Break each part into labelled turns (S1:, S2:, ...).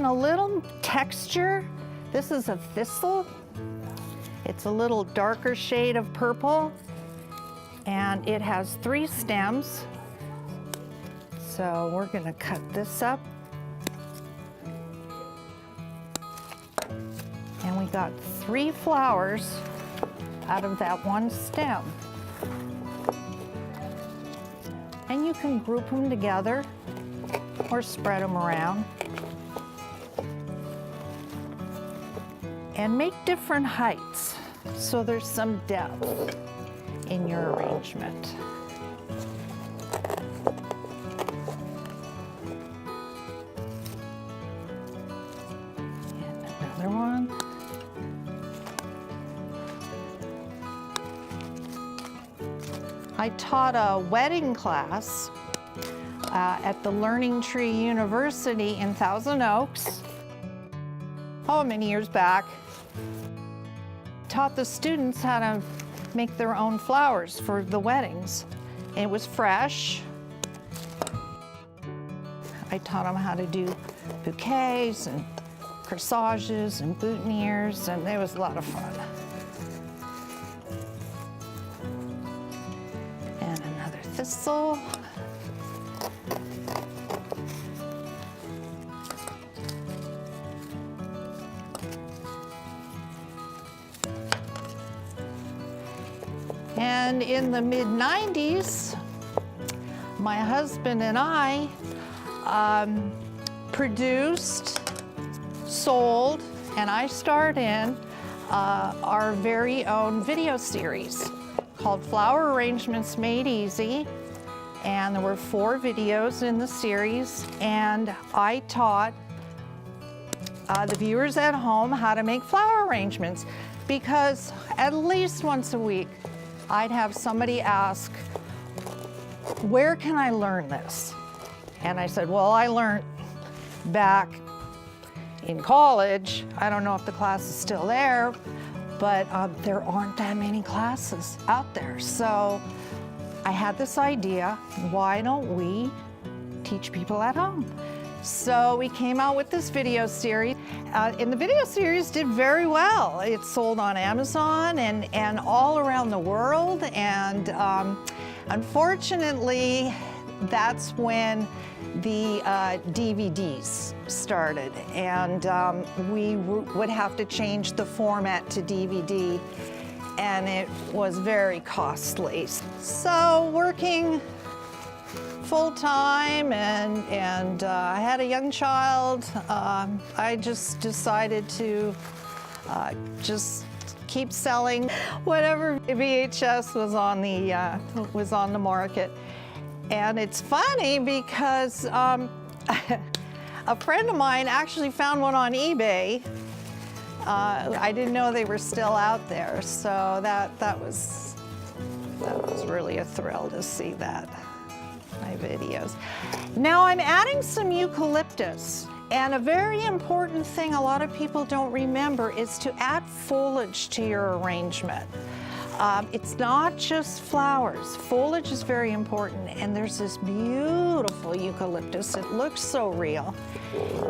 S1: a little texture. This is a thistle. It's a little darker shade of purple, and it has 3 stems. So we're gonna cut this up. And we got 3 flowers out of that 1 stem. And you can group them together or spread them around. And make different heights so there's some depth in your arrangement. And another one. I taught a wedding class at the Learning Tree University in Thousand Oaks, many years back. Taught the students how to make their own flowers for the weddings. And it was fresh. I taught them how to do bouquets and corsages and boutonnieres, and it was a lot of fun. And another thistle. And in the mid-90s, my husband and I produced, sold, and I starred in our very own video series called Flower Arrangements Made Easy. And there were 4 videos in the series, and I taught the viewers at home how to make flower arrangements, because at least once a week, I'd have somebody ask, where can I learn this? And I said, well, I learned back in college. I don't know if the class is still there, but there aren't that many classes out there. So I had this idea, why don't we teach people at home? So we came out with this video series. And the video series did very well. It sold on Amazon and all around the world. And unfortunately, that's when the DVDs started. And we would have to change the format to DVD. And it was very costly. So working full-time and I had a young child, I just decided to just keep selling whatever VHS was on the market. And it's funny because a friend of mine actually found one on eBay. I didn't know they were still out there, so that was really a thrill to see that. My videos. Now I'm adding some eucalyptus, and a very important thing a lot of people don't remember is to add foliage to your arrangement. It's not just flowers. Foliage is very important, and there's this beautiful eucalyptus. It looks so real.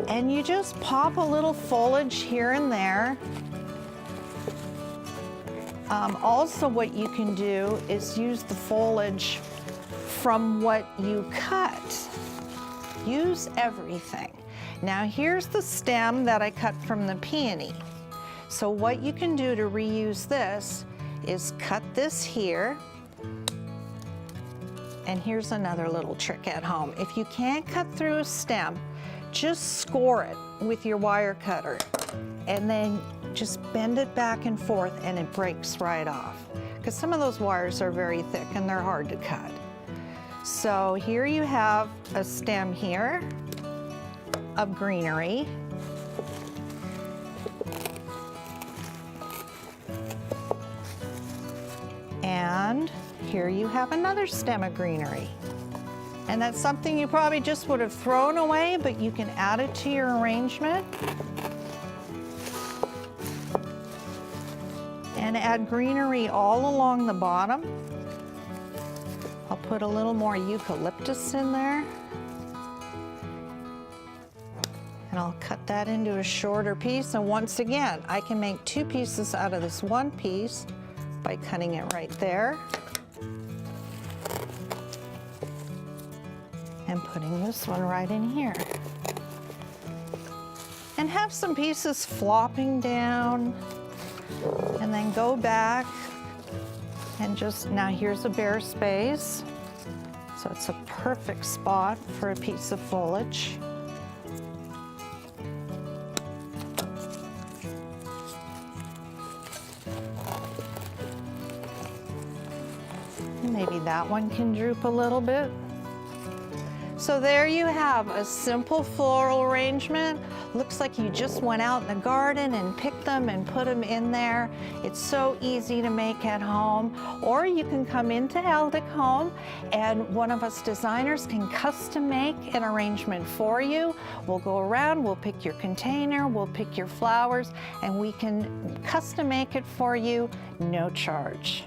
S1: And you just pop a little foliage here and there. Also, what you can do is use the foliage from what you cut. Use everything. Now here's the stem that I cut from the peony. So what you can do to reuse this is cut this here. And here's another little trick at home. If you can't cut through a stem, just score it with your wire cutter and then just bend it back and forth and it breaks right off. Because some of those wires are very thick and they're hard to cut. So here you have a stem here of greenery. And here you have another stem of greenery. And that's something you probably just would have thrown away, but you can add it to your arrangement. And add greenery all along the bottom. I'll put a little more eucalyptus in there. And I'll cut that into a shorter piece. And once again, I can make 2 pieces out of this 1 piece by cutting it right there and putting this one right in here. And have some pieces flopping down, and then go back and just, now here's a bare space. So it's a perfect spot for a piece of foliage. Maybe that one can droop a little bit. So there you have a simple floral arrangement. Looks like you just went out in the garden and picked them and put them in there. It's so easy to make at home. Or you can come into Aldik Home and one of us designers can custom make an arrangement for you. We'll go around, we'll pick your container, we'll pick your flowers, and we can custom make it for you, no charge.